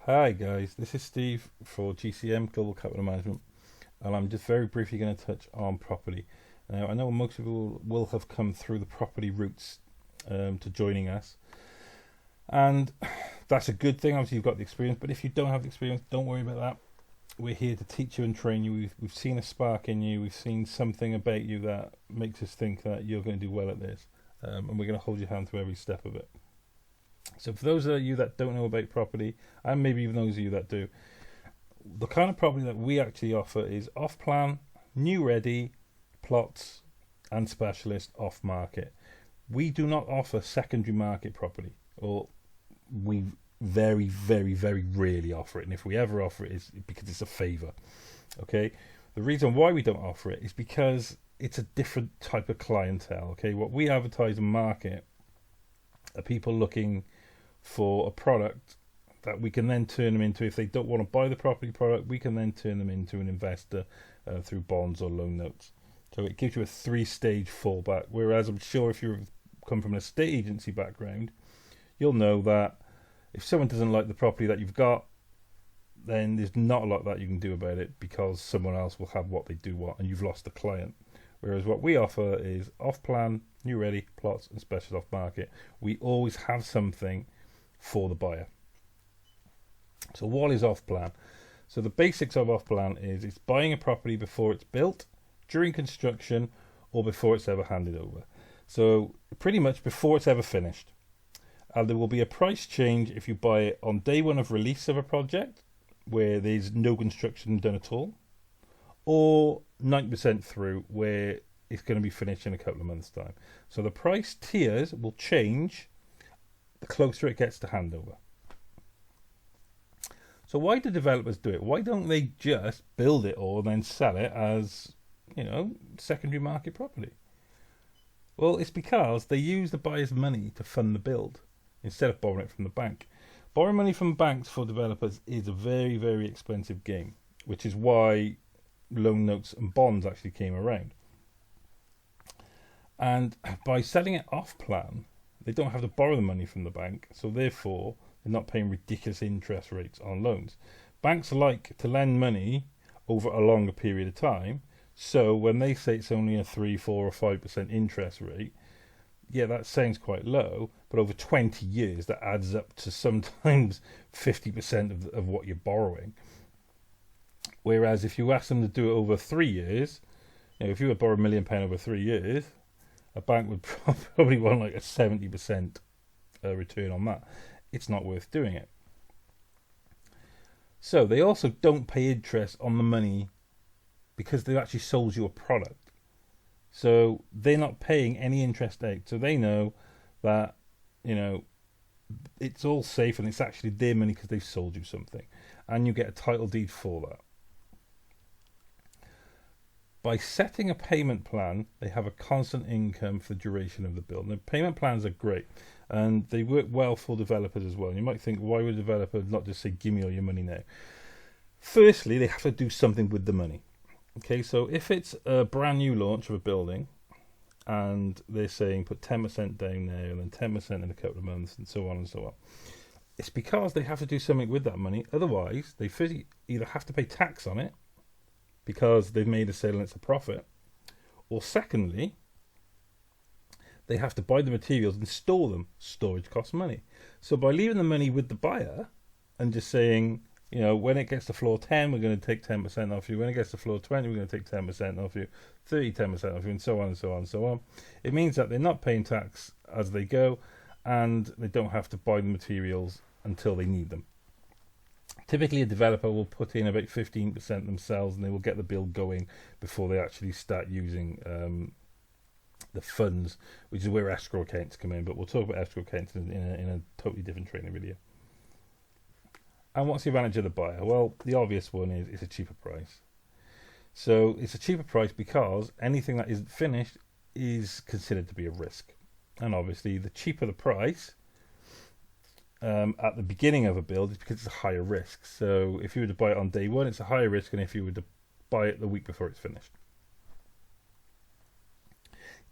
Hi guys, this is Steve for GCM Global Capital Management, and I'm just very briefly going to touch on property. Now, I know most people will have come through the property routes to joining us, and that's a good thing. Obviously, you've got the experience, but if you don't have the experience, don't worry about that. We're here to teach you and train you. We've seen a spark in you. We've seen something about you that makes us think that you're going to do well at this, and we're going to hold your hand through every step of it. So for those of you that don't know about property, and maybe even those of you that do, the kind of property that we actually offer is off-plan, new ready, plots, and specialist off-market. We do not offer secondary market property, or we very, very, very rarely offer it. And if we ever offer it, it's because it's a favour. Okay? The reason why we don't offer it is because it's a different type of clientele. Okay? What we advertise and market are people looking for a product that we can then turn them into. If they don't want to buy the property product, we can then turn them into an investor through bonds or loan notes. So it gives you a three-stage fallback. Whereas I'm sure if you come from an estate agency background, you'll know that if someone doesn't like the property that you've got, then there's not a lot that you can do about it because someone else will have what they do want and you've lost the client. Whereas what we offer is off-plan, new ready, plots and special off-market. We always have something for the buyer. So what is off-plan? So the basics of off-plan is it's buying a property before it's built, during construction, or before it's ever handed over. So pretty much before it's ever finished. And there will be a price change if you buy it on day one of release of a project, where there's no construction done at all, or 90% through, where it's going to be finished in a couple of months' time. So the price tiers will change the closer it gets to handover. So why do developers do it? Why don't they just build it all and then sell it as, secondary market property? Well, it's because they use the buyer's money to fund the build instead of borrowing it from the bank. Borrowing money from banks for developers is a very, very expensive game, which is why loan notes and bonds actually came around. And by selling it off plan, they don't have to borrow the money from the bank, so therefore they're not paying ridiculous interest rates on loans. Banks like to lend money over a longer period of time, so when they say it's only a 3, 4 or 5% interest rate, yeah, that sounds quite low, but over 20 years that adds up to sometimes 50% of what you're borrowing. Whereas if you ask them to do it over 3 years, if you were to borrow £1 million over 3 years, a bank would probably want like a 70% return on that. It's not worth doing it. So they also don't pay interest on the money because they've actually sold you a product. So they're not paying any interest out. So they know that, it's all safe and it's actually their money because they've sold you something. And you get a title deed for that. By setting a payment plan, they have a constant income for the duration of the build. Now, payment plans are great, and they work well for developers as well. And you might think, why would a developer not just say, give me all your money now? Firstly, they have to do something with the money. Okay, so if it's a brand new launch of a building, and they're saying put 10% down there, and then 10% in a couple of months, and so on and so on, it's because they have to do something with that money. Otherwise, they physically either have to pay tax on it, because they've made a sale and it's a profit, or secondly, they have to buy the materials and store them. Storage costs money. So by leaving the money with the buyer and just saying, when it gets to floor 10, we're going to take 10% off you. When it gets to floor 20, we're going to take 10% off you. 30, 10% off you, and so on and so on and so on. It means that they're not paying tax as they go, and they don't have to buy the materials until they need them. Typically, a developer will put in about 15% themselves, and they will get the build going before they actually start using the funds, which is where escrow accounts come in. But we'll talk about escrow accounts in a totally different training video. And what's the advantage of the buyer? Well, the obvious one is it's a cheaper price. So it's a cheaper price because anything that isn't finished is considered to be a risk. And obviously, the cheaper the price at the beginning of a build is because it's a higher risk. So if you were to buy it on day one, it's a higher risk than if you were to buy it the week before it's finished.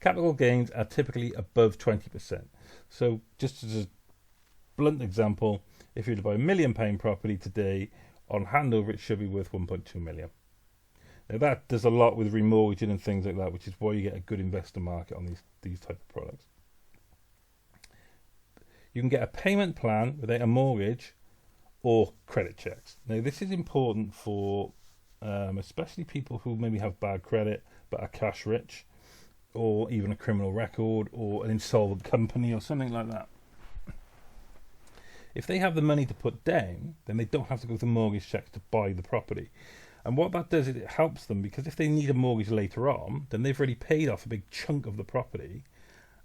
Capital gains are typically above 20%. So just as a blunt example, If you were to buy £1 million property today, on handover it should be worth 1.2 million. Now that does a lot with remortgaging and things like that, which is why you get a good investor market on these type of products. You can get a payment plan without a mortgage or credit checks. Now this is important for especially people who maybe have bad credit but are cash rich, or even a criminal record, or an insolvent company or something like that. If they have the money to put down, then they don't have to go to mortgage checks to buy the property. And what that does is it helps them, because if they need a mortgage later on, then they've already paid off a big chunk of the property,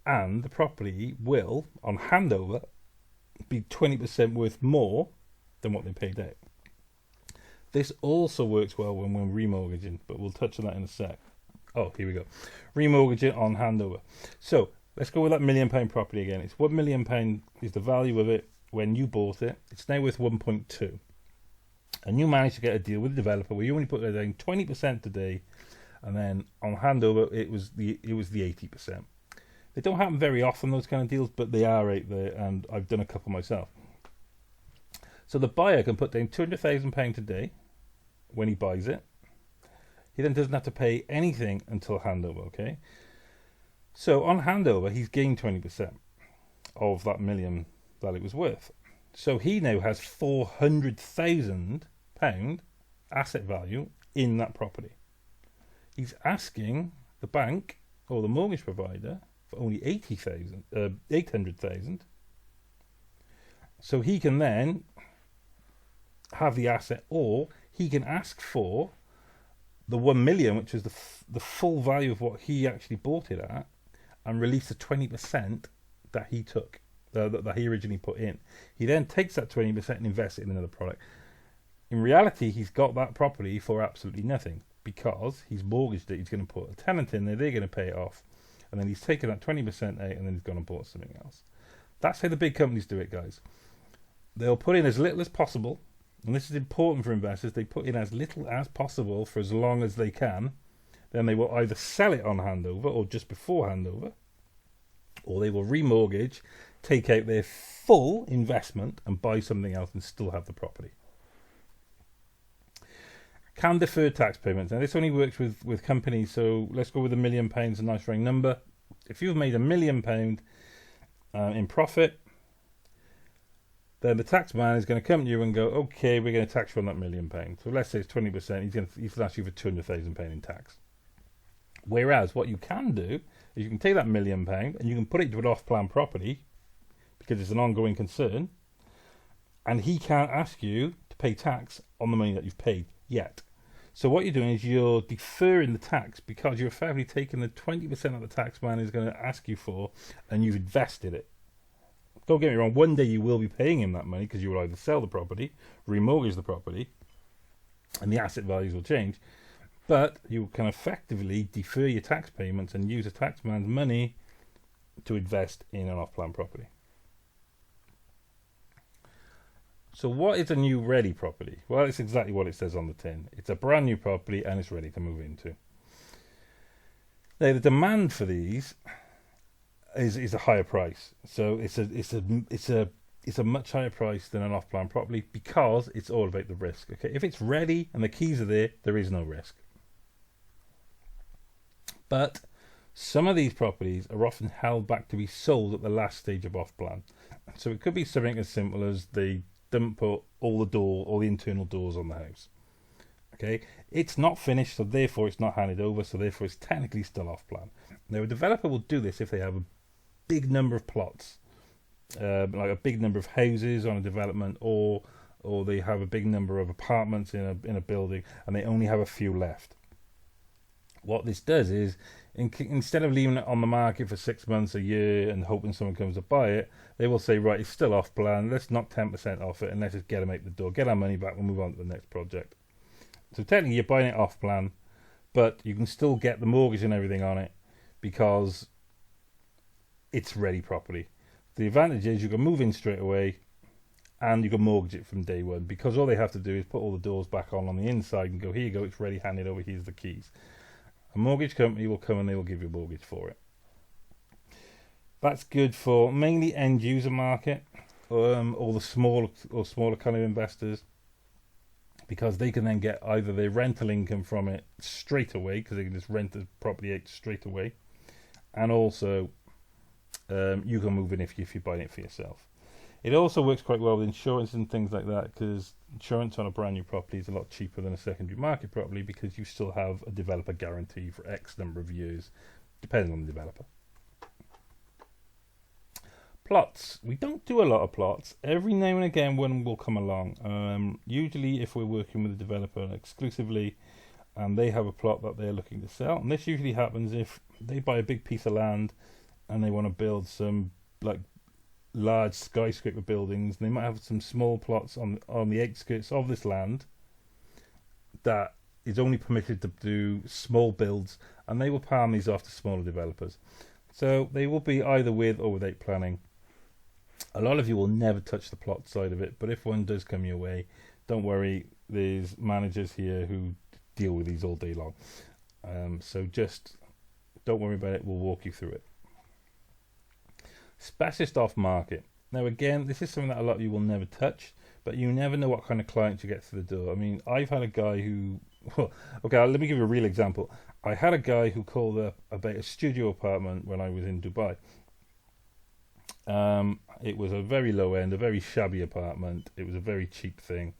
and the property will, on handover, be 20% worth more than what they paid out. This also works well when we're remortgaging, but we'll touch on that in a sec. Oh, here we go. Remortgaging on handover. So let's go with that £1 million property again. It's £1 million is the value of it when you bought it. It's now worth 1.2. And you managed to get a deal with the developer where you only put down 20% today, and then on handover it was the 80%. They don't happen very often, those kind of deals, but they are out there, and I've done a couple myself. So the buyer can put down £200,000 today when he buys it. He then doesn't have to pay anything until handover, okay? So on handover, he's gained 20% of that million that it was worth. So he now has £400,000 asset value in that property. He's asking the bank or the mortgage provider for only 800,000. So he can then have the asset, or he can ask for the 1 million, which is the full value of what he actually bought it at, and release the 20% that he took, that he originally put in. He then takes that 20% and invests it in another product. In reality, he's got that property for absolutely nothing, because he's mortgaged it. He's going to put a tenant in there, they're going to pay it off, and then he's taken that 20% out, and then he's gone and bought something else. That's how the big companies do it, guys. They'll put in as little as possible, and this is important for investors. They put in as little as possible for as long as they can. Then they will either sell it on handover or just before handover, or they will remortgage, take out their full investment and buy something else and still have the property. Can defer tax payments. Now this only works with companies, so let's go with £1 million, a nice round number. If you've made £1 million in profit, then the tax man is going to come to you and go, okay, we're going to tax you on that £1 million. So let's say it's 20%, he's going to ask you for £200,000 in tax. Whereas what you can do is you can take that £1 million and you can put it to an off-plan property, because it's an ongoing concern, and he can't ask you to pay tax on the money that you've paid yet. So what you're doing is you're deferring the tax, because you're effectively taking the 20% that the tax man is going to ask you for, and you've invested it. Don't get me wrong, one day you will be paying him that money, because you will either sell the property, remortgage the property, and the asset values will change. But you can effectively defer your tax payments and use a tax man's money to invest in an off-plan property. So what is a new ready property? Well, it's exactly what it says on the tin. It's a brand new property and it's ready to move into. Now the demand for these is a higher price. So it's a much higher price than an off-plan property, because it's all about the risk. Okay, if it's ready and the keys are there, there is no risk. But some of these properties are often held back to be sold at the last stage of off-plan. So it could be something as simple as they don't put all the internal doors on the house. Okay, it's not finished, so therefore it's not handed over, so therefore it's technically still off-plan. Now a developer will do this if they have a big number of plots, like a big number of houses on a development, or they have a big number of apartments in a building, and they only have a few left. What this does is, instead of leaving it on the market for 6 months, a year, and hoping someone comes to buy it, they will say, right, it's still off plan, let's knock 10% off it, and let's just get them out the door, get our money back, we'll move on to the next project. So technically you're buying it off plan, but you can still get the mortgage and everything on it, because it's ready property. The advantage is you can move in straight away, and you can mortgage it from day one, because all they have to do is put all the doors back on the inside and go, here you go, it's ready, hand it over, here's the keys. A mortgage company will come and they will give you a mortgage for it. That's good for mainly end user market. all the smaller kind of investors, because they can then get either their rental income from it straight away, because they can just rent the property out straight away, and also you can move in if you're buying it for yourself. It also works quite well with insurance and things like that, because insurance on a brand new property is a lot cheaper than a secondary market property, because you still have a developer guarantee for X number of years, depending on the developer. Plots. We don't do a lot of plots. Every now and again one will come along. Usually if we're working with a developer exclusively and they have a plot that they're looking to sell, and this usually happens if they buy a big piece of land and they want to build some like large skyscraper buildings, and they might have some small plots on the outskirts of this land that is only permitted to do small builds, and they will palm these off to smaller developers. So they will be either with or without planning. A lot of you will never touch the plot side of it, but if one does come your way, don't worry, there's managers here who deal with these all day long. So just don't worry about it, we'll walk you through it. Specialist off market. Now again, this is something that a lot of you will never touch, but you never know what kind of client you get through the door. I mean, I've had a guy who, okay, let me give you a real example. I had a guy who called up about a studio apartment when I was in Dubai. It was a very low end, a very shabby apartment. It was a very cheap thing.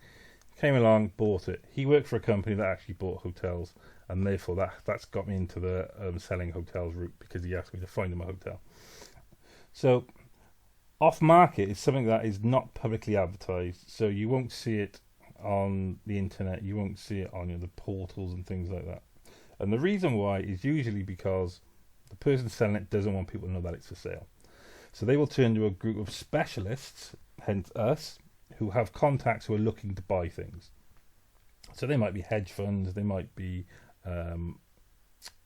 Came along, bought it. He worked for a company that actually bought hotels, and therefore that's got me into the selling hotels route, because he asked me to find him a hotel. So off market is something that is not publicly advertised, so you won't see it on the internet, you won't see it on the portals and things like that. And the reason why is usually because the person selling it doesn't want people to know that it's for sale. So they will turn to a group of specialists, hence us, who have contacts who are looking to buy things. So they might be hedge funds, they might be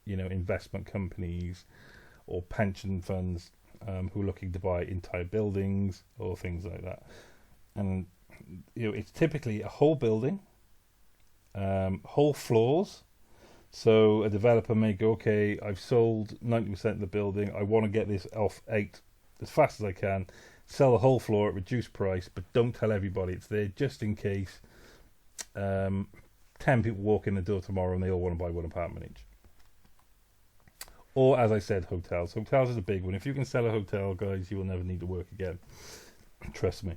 investment companies or pension funds who are looking to buy entire buildings or things like that. And it's typically a whole building, whole floors. So a developer may go, okay, I've sold 90% of the building, I want to get this off 8 as fast as I can, sell the whole floor at reduced price, but don't tell everybody it's there, just in case 10 people walk in the door tomorrow and they all want to buy one apartment each. Or, as I said, hotels. Hotels is a big one. If you can sell a hotel, guys, you will never need to work again. Trust me.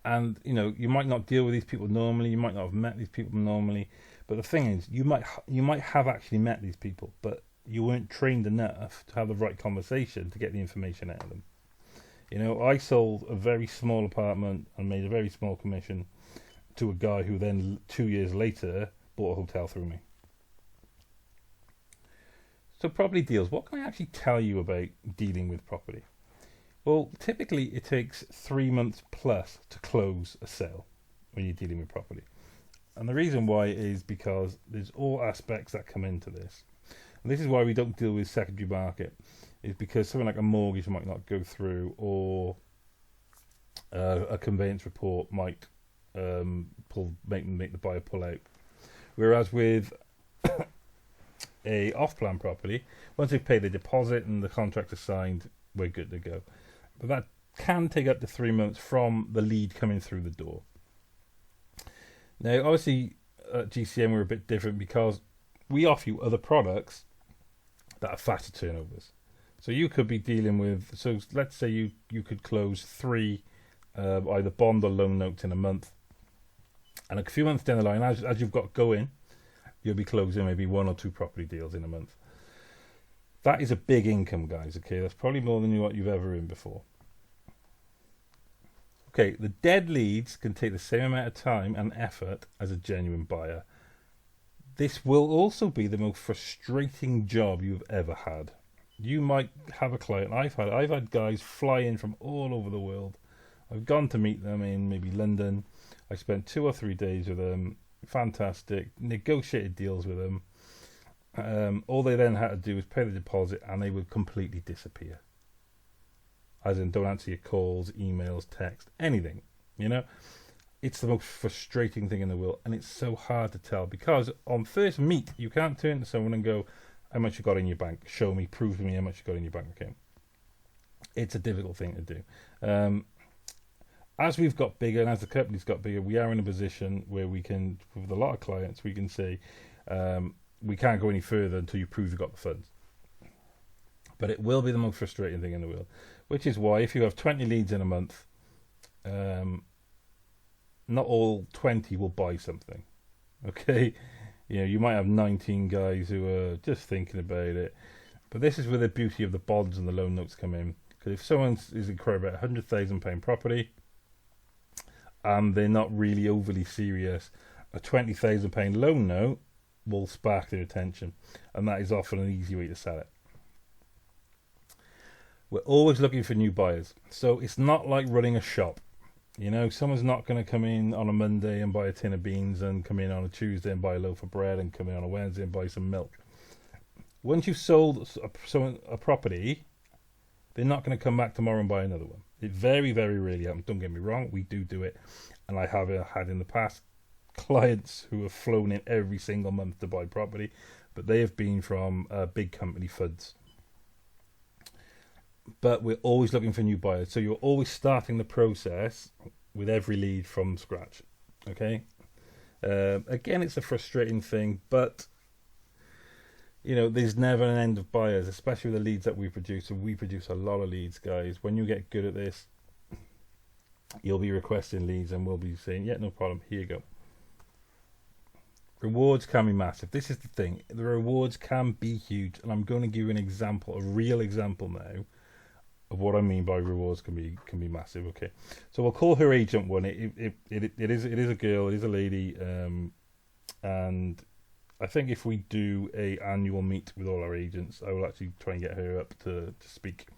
And, you might not deal with these people normally, you might not have met these people normally, but the thing is, you might have actually met these people, but you weren't trained enough to have the right conversation to get the information out of them. I sold a very small apartment and made a very small commission to a guy who then 2 years later bought a hotel through me. So property deals, what can I actually tell you about dealing with property? Well, typically it takes 3 months plus to close a sale when you're dealing with property. And the reason why is because there's all aspects that come into this. And this is why we don't deal with secondary market, is because something like a mortgage might not go through, or a conveyance report might make the buyer pull out. Whereas with a off-plan property, once they've paid the deposit and the contract is signed, we're good to go. But that can take up to 3 months from the lead coming through the door. Now, obviously, at GCM we're a bit different because we offer you other products that are faster turnovers. So you could be dealing with, so let's say you could close 3 either bond or loan notes in a month. And a few months down the line, as you've got going, you'll be closing maybe 1 or 2 property deals in a month. That is a big income, guys, okay? That's probably more than what you've ever earned before. Okay, the dead leads can take the same amount of time and effort as a genuine buyer. This will also be the most frustrating job you've ever had. You might have a client, I've had guys fly in from all over the world. I've gone to meet them in maybe London. I spent 2 or 3 days with them. Fantastic. Negotiated deals with them. All they then had to do was pay the deposit and they would completely disappear. As in, don't answer your calls, emails, text, anything. It's the most frustrating thing in the world, and it's so hard to tell because on first meet, you can't turn to someone and go, how much you got in your bank? Show me, prove to me how much you got in your bank account. it's a difficult thing to do. As we've got bigger and as the company's got bigger, we are in a position where we can, with a lot of clients, we can say we can't go any further until you prove you've got the funds. But it will be the most frustrating thing in the world, which is why if you have 20 leads in a month, not all 20 will buy something. Okay, you might have 19 guys who are just thinking about it. But this is where the beauty of the bonds and the loan notes come in. Because if someone is inquiring about £100,000 property and they're not really overly serious, a £20,000 loan note will spark their attention, and that is often an easy way to sell it. We're always looking for new buyers, so it's not like running a shop. Someone's not going to come in on a Monday and buy a tin of beans, and come in on a Tuesday and buy a loaf of bread, and come in on a Wednesday and buy some milk. Once you've sold a property, they're not going to come back tomorrow and buy another one. It very, very rarely happens. Don't get me wrong, we do it, and I have had in the past clients who have flown in every single month to buy property, but they have been from big company FUDs. But we're always looking for new buyers, so you're always starting the process with every lead from scratch. Okay, again, it's a frustrating thing, but there's never an end of buyers, especially with the leads that we produce. And we produce a lot of leads, guys. When you get good at this, you'll be requesting leads and we'll be saying, yeah, no problem, here you go. Rewards can be massive. This is the thing. The rewards can be huge. And I'm going to give you an example, a real example now, of what I mean by rewards can be massive. Okay, so we'll call her agent one. It is a girl, it is a lady, and I think if we do a annual meet with all our agents, I will actually try and get her up to speak.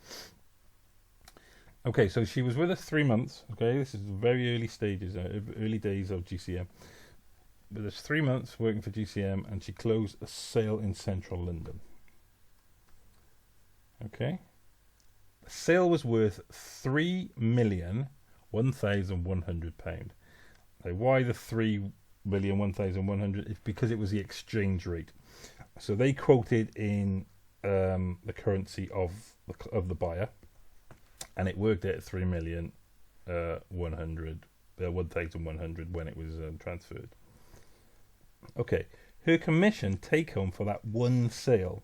Okay, so she was with us 3 months. Okay, this is very early stages, early days of GCM. But there's 3 months working for GCM, and she closed a sale in central London. Okay. The sale was worth £3,001,100. Now, why the 3,001,100? It's because it was the exchange rate. So they quoted in the currency of the buyer, and it worked out at 1,100 when it was transferred. Okay, her commission take home for that one sale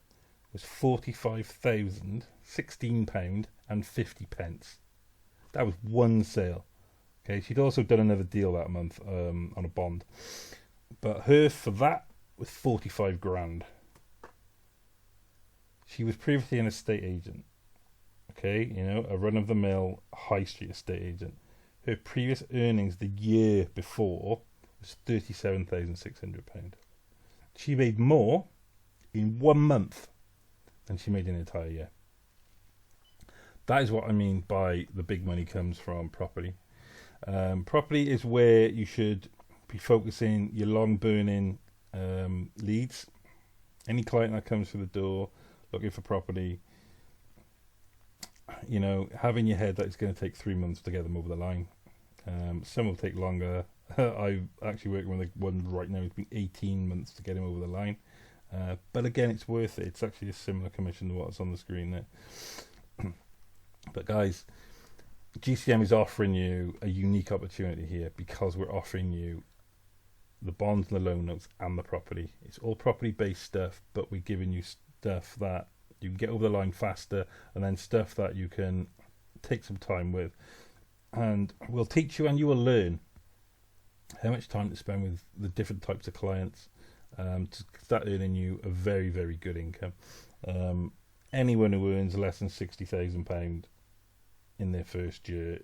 was £45,016.50. That was one sale. Okay, she'd also done another deal that month on a bond, but her for that was 45 grand. She was previously an estate agent. Okay, a run-of-the-mill high street estate agent. Her previous earnings the year before was £37,600. She made more in 1 month than she made in an entire year. That is what I mean by the big money comes from property. Property is where you should be focusing your long-burning leads. Any client that comes through the door looking for property, have in your head that it's going to take 3 months to get them over the line. Some will take longer. I'm actually working with one right now. It's been 18 months to get him over the line. But again, it's worth it. It's actually a similar commission to what's on the screen there. But guys, GCM is offering you a unique opportunity here because we're offering you the bonds and the loan notes and the property. It's all property-based stuff, but we're giving you stuff that you can get over the line faster, and then stuff that you can take some time with. And we'll teach you and you will learn how much time to spend with the different types of clients to start earning you a very, very good income. Anyone who earns less than £60,000 in their first year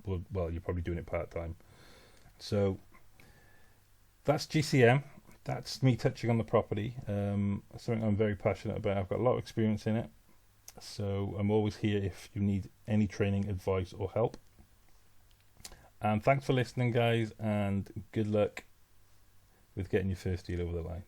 well, you're probably doing it part-time. So that's GCM. That's me touching on the property. Something I'm very passionate about. I've got a lot of experience in it. So I'm always here if you need any training, advice or help. And thanks for listening, guys, and good luck with getting your first deal over the line.